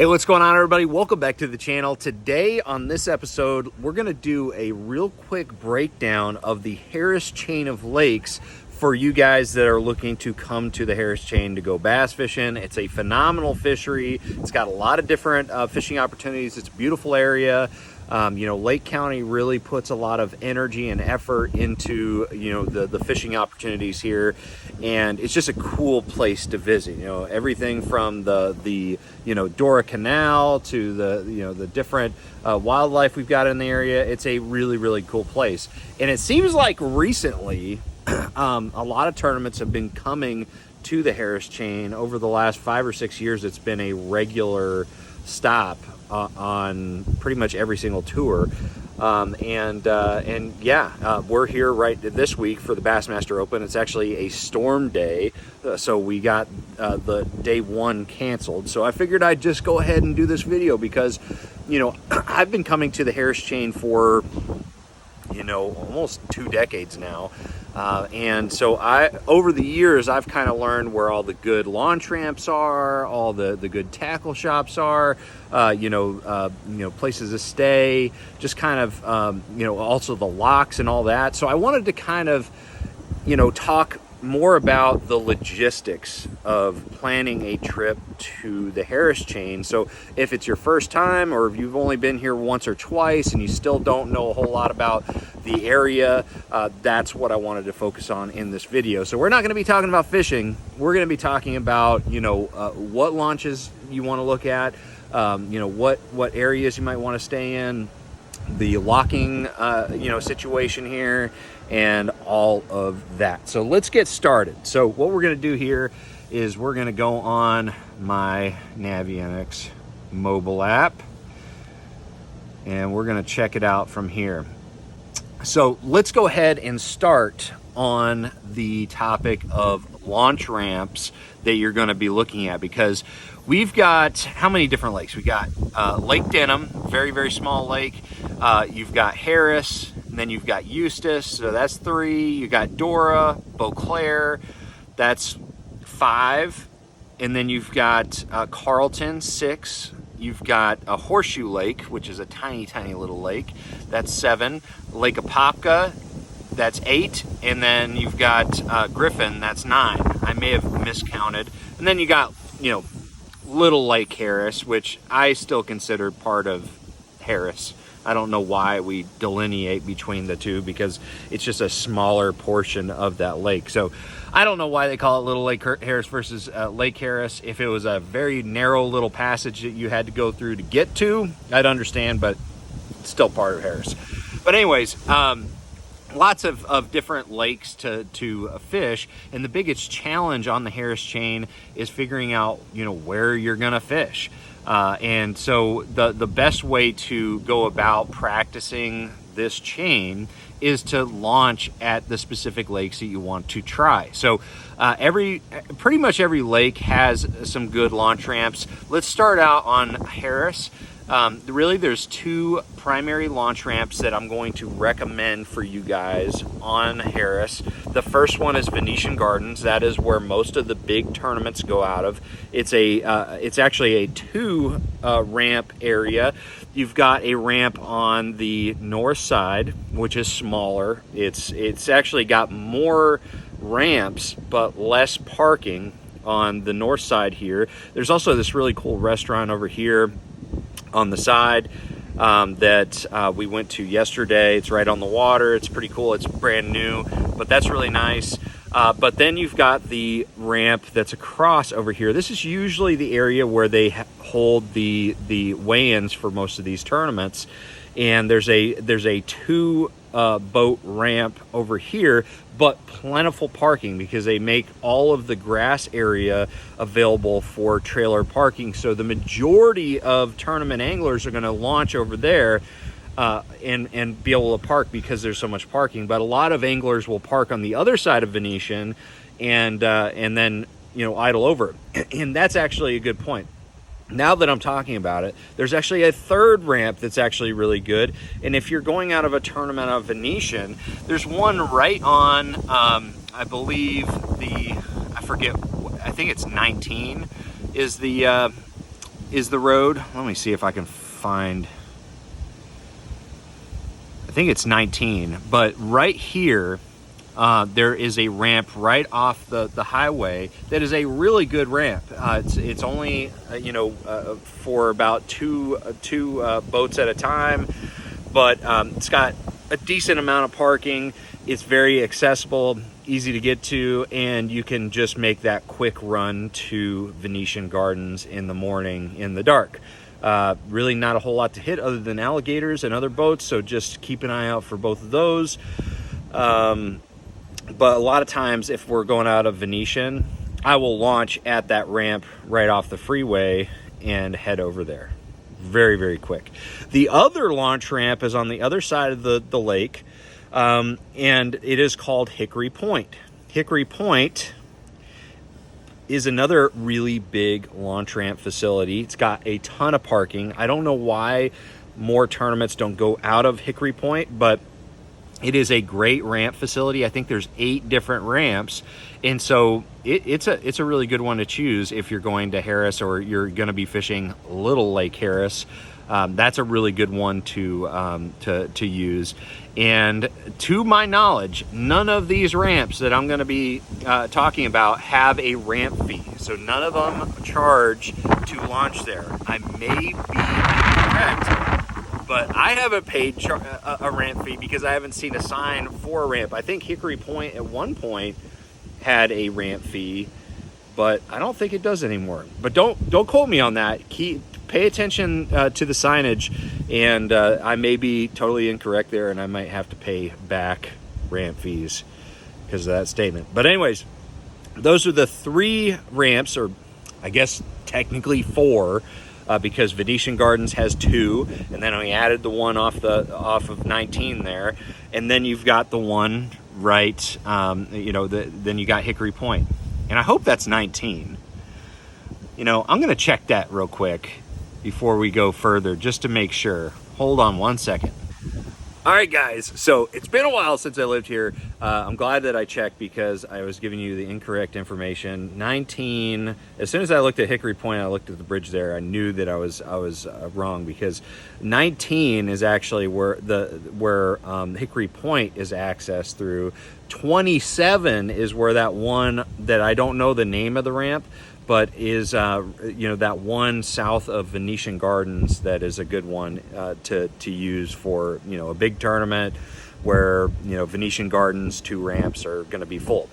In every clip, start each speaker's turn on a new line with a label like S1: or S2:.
S1: Hey, what's going on, everybody? Welcome back to the channel. Today on this episode, we're going to do a real quick breakdown of the Harris chain of lakes for you guys that are looking to come to the Harris chain to go bass fishing. It's a phenomenal fishery. It's got a lot of different fishing opportunities. It's a beautiful area. Lake County really puts a lot of energy and effort into, the fishing opportunities here. And it's just a cool place to visit. Everything from the Dora Canal to the different wildlife we've got in the area. It's a really, really cool place. And it seems like recently, a lot of tournaments have been coming to the Harris chain. Over the last 5 or 6 years, it's been a regular stop on pretty much every single tour. We're here right this week for the Bassmaster Open. It's actually a storm day, so we got the day one canceled. So I figured I'd just go ahead and do this video because, I've been coming to the Harris chain for, almost 2 decades now. And so over the years, I've kind of learned where all the good launch ramps are, all the good tackle shops are, places to stay, just kind of, also the locks and all that. So I wanted to kind of, talk more about the logistics of planning a trip to the Harris chain. So if it's your first time, or if you've only been here once or twice and you still don't know a whole lot about the area, that's what I wanted to focus on in this video. So we're not going to be talking about fishing. We're going to be talking about, what launches you want to look at, what areas you might want to stay in, the locking, situation here, and all of that. So let's get started. So what we're going to do here is we're going to go on my Navionics mobile app, and we're going to check it out from here. So let's go ahead and start on the topic of launch ramps that you're going to be looking at, because we've got how many different lakes? We got Lake Denham, very, very small lake. You've got Harris, and then you've got Eustis, so that's 3. You got Dora, Beauclair, that's 5. And then you've got Carlton, 6. You've got a Horseshoe Lake, which is a tiny, tiny little lake. That's 7. Lake Apopka, that's 8. And then you've got Griffin, that's 9. I may have miscounted. And then you got, Little Lake Harris, which I still consider part of Harris. I don't know why we delineate between the two, because it's just a smaller portion of that lake. So I don't know why they call it Little Lake Harris versus Lake Harris. If it was a very narrow little passage that you had to go through to get to, I'd understand, but it's still part of Harris. But anyways, lots of different lakes to fish, and the biggest challenge on the Harris chain is figuring out where you're gonna fish. And so the best way to go about practicing this chain is to launch at the specific lakes that you want to try. So pretty much every lake has some good launch ramps. Let's start out on Harris. Really, there's 2 primary launch ramps that I'm going to recommend for you guys on Harris. The first one is Venetian Gardens. That is where most of the big tournaments go out of. It's actually a 2 ramp area. You've got a ramp on the north side, which is smaller. It's actually got more ramps but less parking on the north side here. There's also this really cool restaurant over here on the side that we went to yesterday. It's right on the water. It's pretty cool. It's brand new, but that's really nice. But then you've got the ramp that's across over here. This is usually the area where they hold the weigh-ins for most of these tournaments. And there's a 2 boat ramp over here, but plentiful parking because they make all of the grass area available for trailer parking. So the majority of tournament anglers are going to launch over there and be able to park because there's so much parking. But a lot of anglers will park on the other side of Venetian and then idle over. And that's actually a good point. Now that I'm talking about it, there's actually a 3rd ramp that's actually really good. And if you're going out of a tournament of Venetian, there's one right on, I believe I think it's 19 is the is the road. Let me see if I can find, I think it's 19, but right here, there is a ramp right off the highway that is a really good ramp. It's only, you know, for about two boats at a time, but it's got a decent amount of parking. It's very accessible, easy to get to, and you can just make that quick run to Venetian Gardens in the morning in the dark. Really not a whole lot to hit other than alligators and other boats, so just keep an eye out for both of those. But a lot of times if we're going out of Venetian, I will launch at that ramp right off the freeway and head over there. Very, very quick. The other launch ramp is on the other side of the lake, and it is called Hickory Point. Hickory Point is another really big launch ramp facility. It's got a ton of parking. I don't know why more tournaments don't go out of Hickory Point, but it is a great ramp facility. I think there's 8 different ramps, and so it's a really good one to choose if you're going to Harris or you're going to be fishing Little Lake Harris. That's a really good one to use. And to my knowledge, none of these ramps that I'm going to be talking about have a ramp fee. So none of them charge to launch there. I may be incorrect, but I haven't paid a ramp fee because I haven't seen a sign for a ramp. I think Hickory Point at one point had a ramp fee, but I don't think it does anymore. But don't quote me on that. Pay attention to the signage, and I may be totally incorrect there, and I might have to pay back ramp fees because of that statement. But anyways, those are the 3 ramps, or I guess technically 4, because Venetian Gardens has 2, and then we added the one off of 19 there, and then you've got the one right, you know, then you got Hickory Point, and I hope that's 19. You know, I'm gonna check that real quick before we go further, just to make sure. Hold on one second. All right, guys, so it's been a while since I lived here. I'm glad that I checked because I was giving you the incorrect information. 19, as soon as I looked at Hickory Point, I looked at the bridge there, I knew that I was wrong, because 19 is actually where Hickory Point is accessed through. 27 is where that one that I don't know the name of the ramp, but is you know, that one south of Venetian Gardens that is a good one to use for, you know, a big tournament where, you know, Venetian Gardens 2 ramps are going to be full.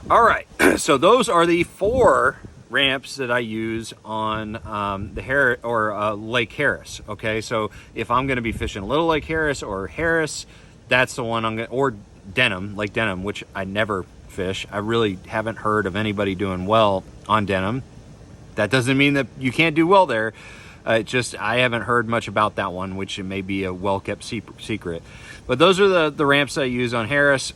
S1: All right, so those are the 4 ramps that I use on the Lake Harris. Okay, so if I'm going to be fishing Little Lake Harris or Harris, that's the one I'm going to, or Denham, Lake Denham, which I never fish. I really haven't heard of anybody doing well on Denham. That doesn't mean that you can't do well there. Just I haven't heard much about that one, which it may be a well-kept secret. But those are the ramps I use on Harris.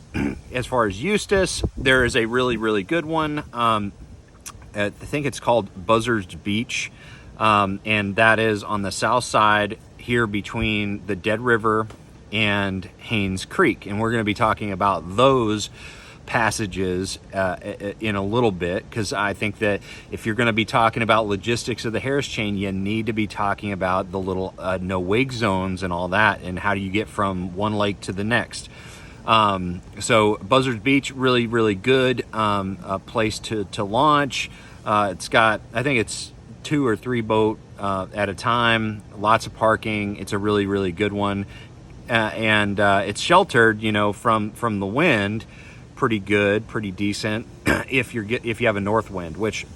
S1: As far as Eustis, there is a really, really good one. I think it's called Buzzards Beach, and that is on the south side here between the Dead River and Haynes Creek, and we're going to be talking about those passages in a little bit, because I think that if you're going to be talking about logistics of the Harris chain, you need to be talking about the little no wake zones and all that, and how do you get from one lake to the next. So Buzzards Beach, really, really good place to launch. It's got, I think it's 2 or 3 boat at a time, lots of parking. It's a really, really good one, and it's sheltered, you know, from the wind. Pretty good, pretty decent if you have a north wind, which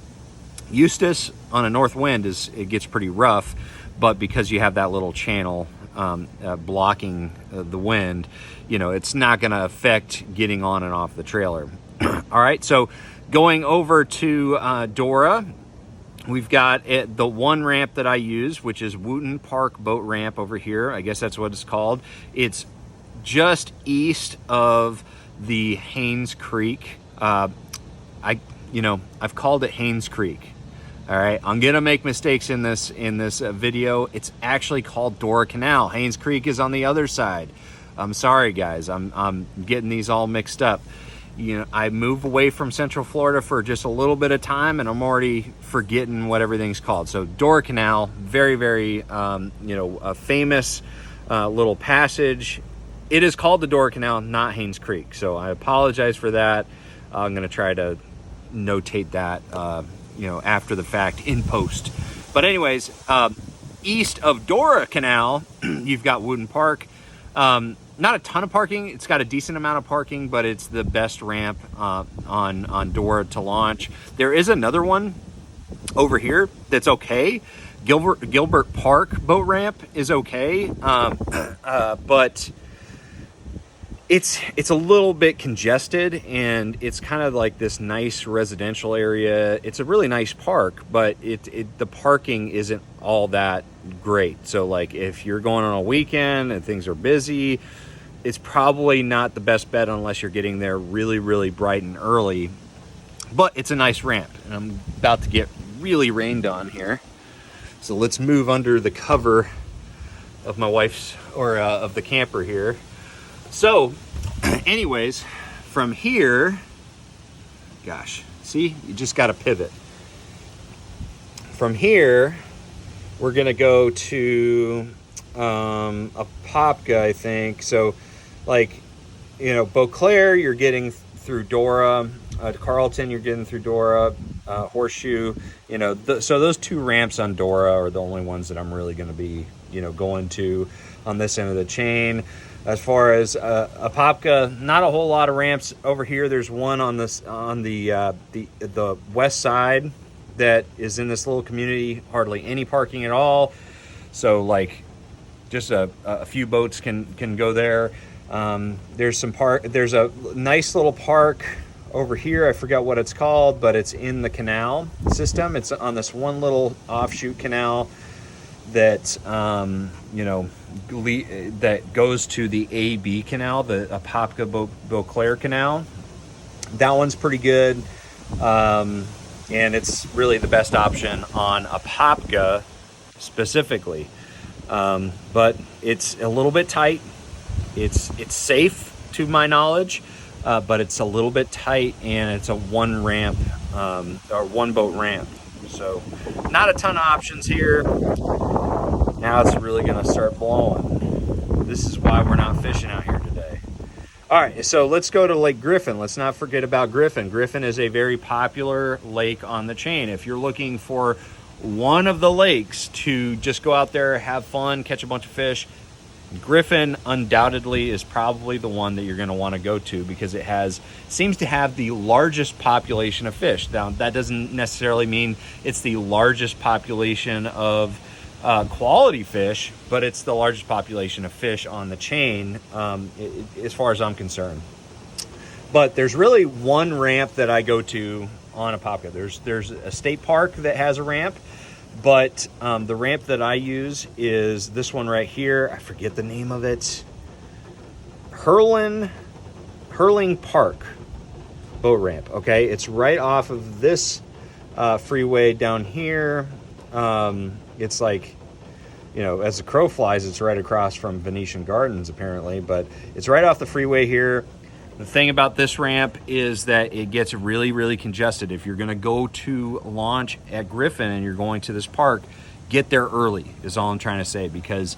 S1: Eustis on a north wind it gets pretty rough, but because you have that little channel blocking the wind, you know, it's not going to affect getting on and off the trailer. All right, so going over to Dora, we've got the one ramp that I use, which is Wooten Park Boat Ramp over here. I guess that's what it's called. It's just east of the Haynes Creek. I've called it Haynes Creek. All right, I'm gonna make mistakes in this video. It's actually called Dora Canal. Haynes Creek is on the other side. I'm sorry, guys. I'm getting these all mixed up. you know, I move away from Central Florida for just a little bit of time and I'm already forgetting what everything's called. So Dora Canal, very, very, you know, a famous little passage. It is called the Dora Canal, not Haynes Creek. So I apologize for that. I'm going to try to notate that, you know, after the fact in post. But anyways, east of Dora Canal, you've got Wooten Park. Not a ton of parking. It's got a decent amount of parking, but it's the best ramp on Dora to launch. There is another one over here that's okay. Gilbert Park boat ramp is okay, but it's a little bit congested, and it's kind of like this nice residential area. It's a really nice park, but the parking isn't all that great. So like if you're going on a weekend and things are busy, it's probably not the best bet unless you're getting there really, really bright and early. But it's a nice ramp, and I'm about to get really rained on here. So let's move under the cover of my wife's, or of the camper here. So anyways, from here, gosh, see, you just got to pivot. From here, we're going to go to Apopka, I think. So like, you know, Beauclair, you're getting through Dora. Carlton, you're getting through Dora. Horseshoe, you know, so those two ramps on Dora are the only ones that I'm really going to be, you know, going to on this end of the chain. As far as Apopka, not a whole lot of ramps over here. There's one on this on the west side that is in this little community, hardly any parking at all. So like just a few boats can go there. There's a nice little park over here. I forgot what it's called, but it's in the canal system. It's on this one little offshoot canal that you know, that goes to the AB canal, the Apopka Beauclair canal. That one's pretty good, and it's really the best option on Apopka specifically. But it's a little bit tight. It's safe to my knowledge, but it's a little bit tight, and it's a one ramp or one boat ramp. So not a ton of options here. Now it's really gonna start blowing. This is why we're not fishing out here today. All right, so let's go to Lake Griffin. Let's not forget about Griffin. Griffin is a very popular lake on the chain. If you're looking for one of the lakes to just go out there, have fun, catch a bunch of fish, Griffin undoubtedly is probably the one that you're going to want to go to, because it seems to have the largest population of fish. Now, that doesn't necessarily mean it's the largest population of quality fish, but it's the largest population of fish on the chain, as far as I'm concerned. But there's really one ramp that I go to on Apopka. There's a state park that has a ramp, but the ramp that I use is this one right here. I forget the name of it. Hurling Park boat ramp. Okay, it's right off of this freeway down here. It's like, you know, as the crow flies, it's right across from Venetian Gardens apparently, but it's right off the freeway here. The thing about this ramp is that it gets really, really congested. If you're going to go to launch at Griffin and you're going to this park, get there early is all I'm trying to say, because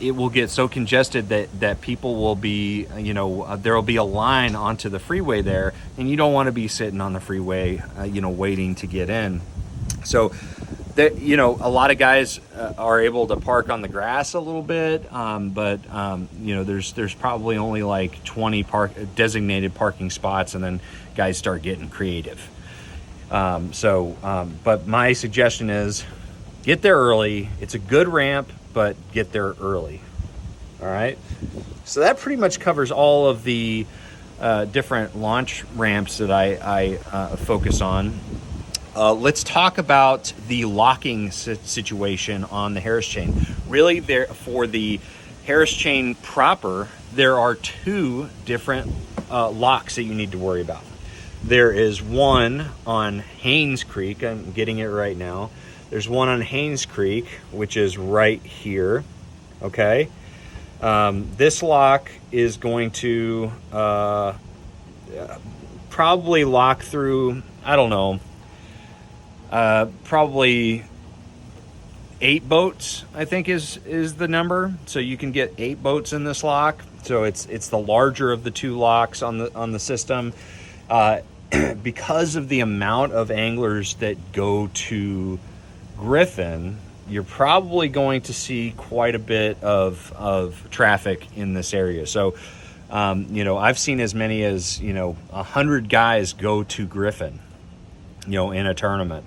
S1: it will get so congested that people will be, you know, there will be a line onto the freeway there, and you don't want to be sitting on the freeway, you know, waiting to get in. So that, you know, a lot of guys are able to park on the grass a little bit, but you know, there's probably only like 20 designated parking spots, and then guys start getting creative. But my suggestion is get there early. It's a good ramp, but get there early. All right. So that pretty much covers all of the different launch ramps that I focus on. Let's talk about the locking situation on the Harris chain. Really, for the Harris chain proper, there are two different locks that you need to worry about. There is one on Haynes Creek. I'm getting it right now. There's one on Haynes Creek, which is right here. Okay. This lock is going to probably lock through, I don't know, probably 8 boats, I think is the number. So you can get 8 boats in this lock. So it's the larger of the 2 locks on the system. Because of the amount of anglers that go to Griffin, you're probably going to see quite a bit of traffic in this area. So, you know, I've seen as many as, 100 guys go to Griffin, in a tournament.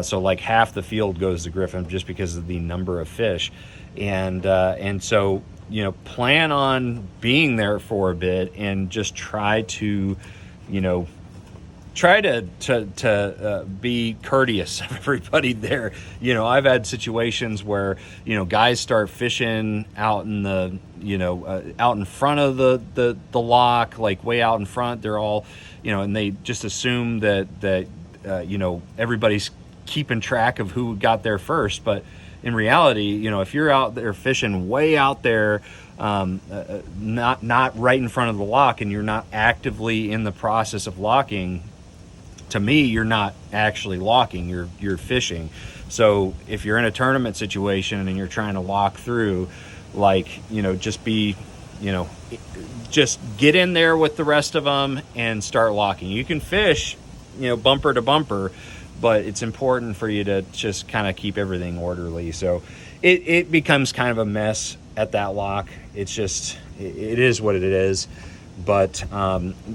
S1: So like half the field goes to Griffin just because of the number of fish. And so, plan on being there for a bit and just try to be courteous of everybody there. I've had situations where, guys start fishing out in the, out in front of the lock, like way out in front. They're all, and they just assume that everybo's keeping track of who got there first. But in reality, if you're out there fishing way out there, not right in front of the lock, and you're not actively in the process of locking, to me, you're not actually locking, you're fishing. So if you're in a tournament situation and you're trying to lock through, just be, just get in there with the rest of them and start locking. You can fish, bumper to bumper, but it's important for you to just kind of keep everything orderly. So it becomes kind of a mess at that lock. It's just, it is what it is. But,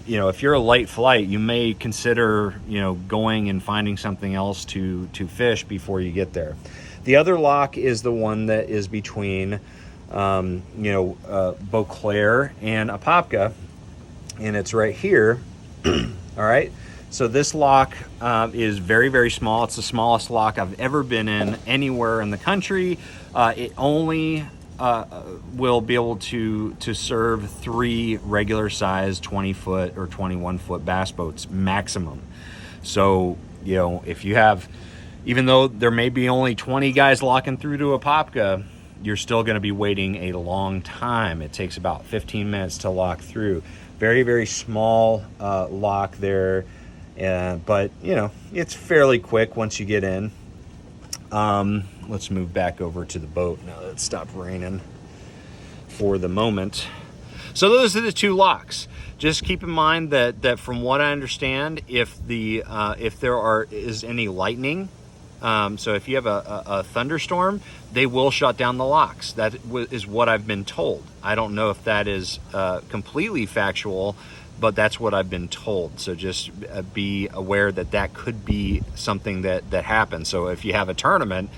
S1: if you're a light flight, you may consider, going and finding something else to fish before you get there. The other lock is the one that is between, Beauclair and Apopka, and it's right here. All right. So this lock is very, very small. It's the smallest lock I've ever been in anywhere in the country. It only will be able to serve 3 regular size 20-foot or 21-foot bass boats maximum. So, if you have, even though there may be only 20 guys locking through to Apopka, you're still going to be waiting a long time. It takes about 15 minutes to lock through. Very, very small lock there. But, it's fairly quick once you get in. Let's move back over to the boat now that it's stopped raining for the moment. So those are the 2 locks. Just keep in mind that from what I understand, if there is any lightning, so if you have a thunderstorm, they will shut down the locks. That is what I've been told. I don't know if that is completely factual, but that's what I've been told. So just be aware that could be something that happens. So if you have a tournament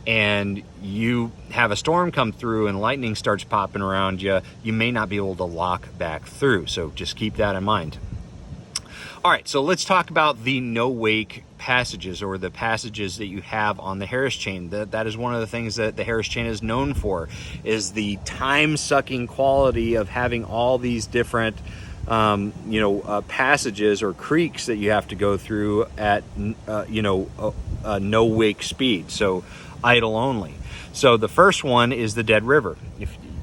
S1: and you have a storm come through and lightning starts popping around you, you may not be able to lock back through. So just keep that in mind. All right, so let's talk about the no-wake passages, or the passages that you have on the Harris chain. That is one of the things that the Harris chain is known for, is the time-sucking quality of having all these different passages or creeks that you have to go through at, no wake speed. So idle only. So the first one is the Dead River.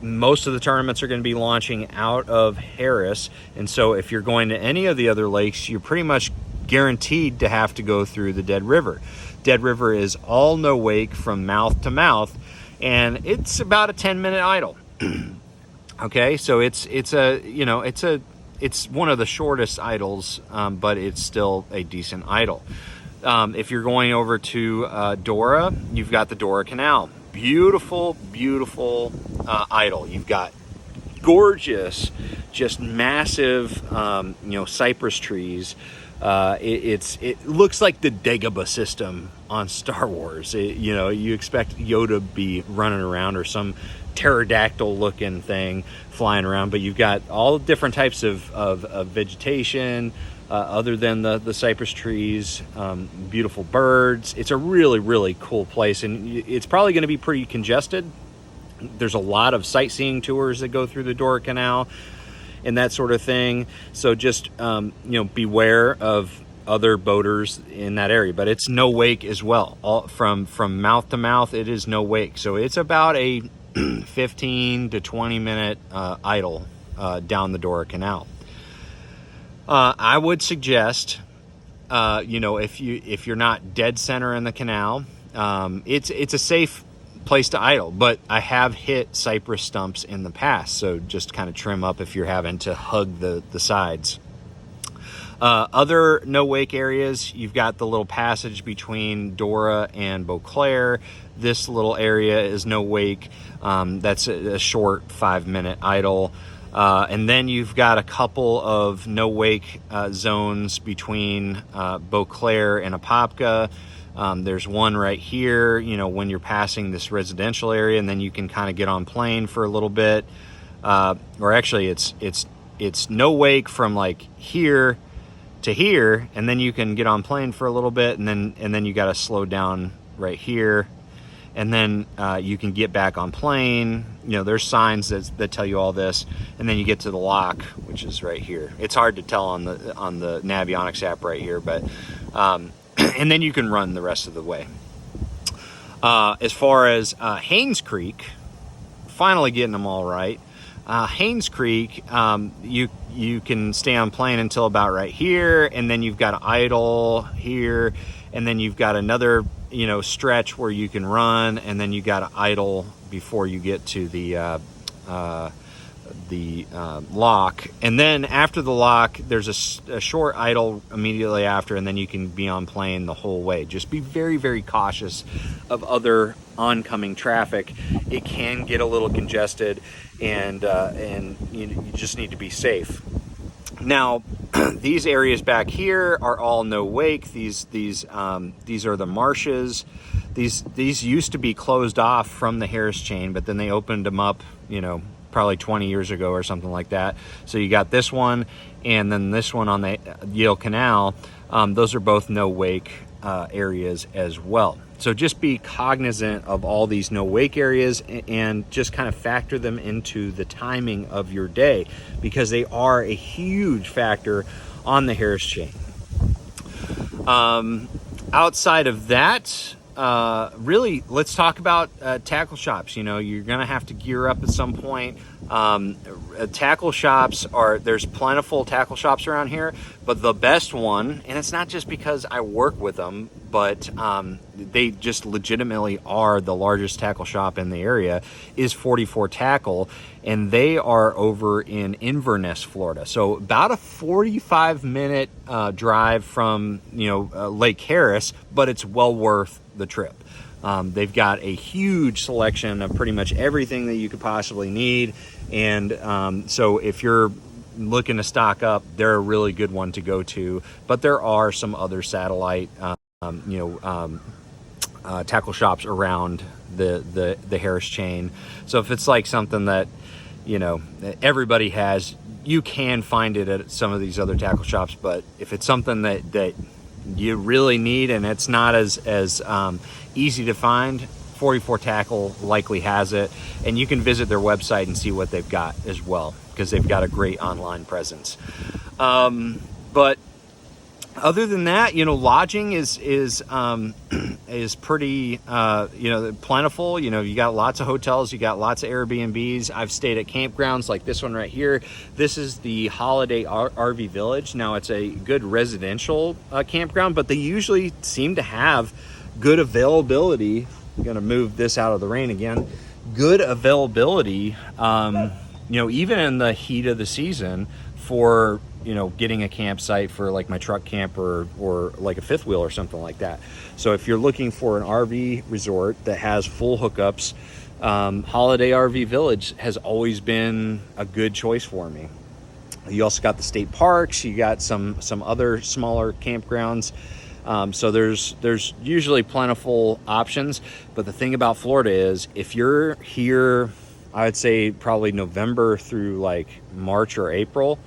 S1: Most of the tournaments are going to be launching out of Harris. And so if you're going to any of the other lakes, you're pretty much guaranteed to have to go through the Dead River. Dead River is all no wake from mouth to mouth, and it's about a 10-minute idle. Okay. So it's one of the shortest idles, but it's still a decent idle. If you're going over to Dora, you've got the Dora Canal. Beautiful, beautiful idle. You've got gorgeous, just massive, cypress trees. It looks like the Dagobah system on Star Wars. You expect Yoda to be running around, or some pterodactyl looking thing flying around, but you've got all different types of vegetation other than the cypress trees, beautiful birds. It's a really, really cool place, and it's probably going to be pretty congested. There's a lot of sightseeing tours that go through the Dora Canal and that sort of thing. So just beware of other boaters in that area. But it's no wake as well. From mouth to mouth, it is no wake. So it's about a 15 to 20 minute idle down the Dora Canal. I would suggest, you know, if you're not dead center in the canal, it's a safe place to idle, but I have hit cypress stumps in the past, so just kind of trim up if you're having to hug the sides. Other no wake areas, you've got the little passage between Dora and Beauclair. This little area is no wake. That's a short 5-minute idle. And then you've got a couple of no wake zones between Beauclair and Apopka. There's one right here, you know, when you're passing this residential area, and then you can kind of get on plane for a little bit. Or actually it's no wake from like here to here, and then you can get on plane for a little bit, and then you got to slow down right here, and then you can get back on plane. You know, there's signs that tell you all this, and then you get to the lock, which is right here. It's hard to tell on the Navionics app right here, but and then you can run the rest of the way. As far as Haynes Creek, finally getting them all right. Haynes Creek, you can stay on plane until about right here, and then you've got an idle here, and then you've got another, you know, stretch where you can run, and then you got an idle before you get to the lock. And then after the lock, there's a short idle immediately after, and then you can be on plane the whole way. Just be very, very cautious of other oncoming traffic. It can get a little congested, and you just need to be safe. Now, these areas back here are all no wake. These are the marshes. These used to be closed off from the Harris chain, but then they opened them up, you know, probably 20 years ago or something like that. So you got this one, and then this one on the Yale Canal. Those are both no wake areas as well. So just be cognizant of all these no wake areas, and just kind of factor them into the timing of your day, because they are a huge factor on the Harris chain. Outside of that, really, let's talk about tackle shops. You know, you're gonna have to gear up at some point. Tackle shops there's plentiful tackle shops around here, but the best one, and it's not just because I work with them, but they just legitimately are the largest tackle shop in the area, is 44 Tackle, and they are over in Inverness, Florida. So about a 45-minute drive from, you know, Lake Harris, but it's well worth the trip. They've got a huge selection of pretty much everything that you could possibly need, and so if you're looking to stock up, they're a really good one to go to. But there are some other satellite tackle shops around the Harris chain. So if it's like something that, you know, everybody has, you can find it at some of these other tackle shops. But if it's something that you really need, and it's not as easy to find, 44 Tackle likely has it, and you can visit their website and see what they've got as well, because they've got a great online presence. But other than that, you know, lodging is pretty plentiful. You know, you got lots of hotels, you got lots of Airbnbs. I've stayed at campgrounds like this one right here. This is the Holiday RV Village. Now, it's a good residential campground, but they usually seem to have good availability. I'm gonna move this out of the rain again. Good availability, even in the heat of the season, for, you know, getting a campsite for like my truck camp or like a fifth wheel or something like that. So if you're looking for an RV resort that has full hookups, Holiday RV Village has always been a good choice for me. You also got the state parks, you got some other smaller campgrounds. So there's usually plentiful options. But the thing about Florida is, if you're here, I would say probably November through like March or April,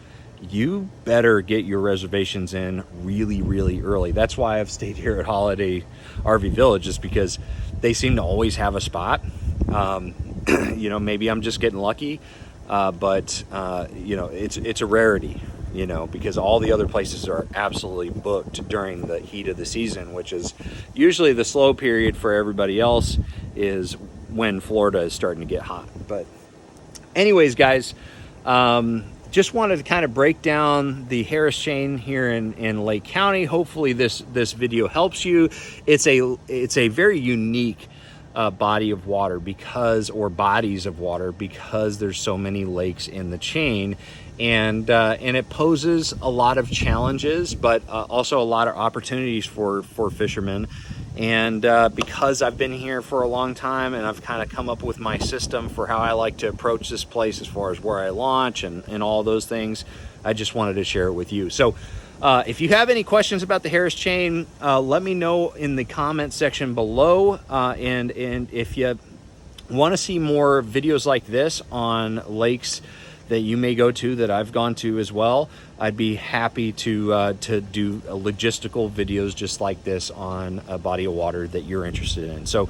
S1: you better get your reservations in really, really early. That's why I've stayed here at Holiday RV Village, is because they seem to always have a spot. Maybe I'm just getting lucky, but it's a rarity, you know, because all the other places are absolutely booked during the heat of the season, which is usually the slow period for everybody else, is when Florida is starting to get hot. But anyways, guys, just wanted to kind of break down the Harris chain here in Lake County. Hopefully this video helps you. It's a very unique body of water or bodies of water because there's so many lakes in the chain, and it poses a lot of challenges, but also a lot of opportunities for fishermen. And because I've been here for a long time and I've kind of come up with my system for how I like to approach this place as far as where I launch and all those things, I just wanted to share it with you. So if you have any questions about the Harris chain, let me know in the comment section below. And if you want to see more videos like this on lakes that you may go to, that I've gone to as well, I'd be happy to do logistical videos just like this on a body of water that you're interested in. So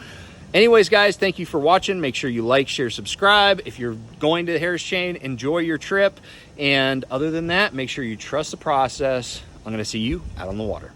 S1: anyways, guys, thank you for watching. Make sure you like, share, subscribe. If you're going to the Harris chain, enjoy your trip. And other than that, make sure you trust the process. I'm going to see you out on the water.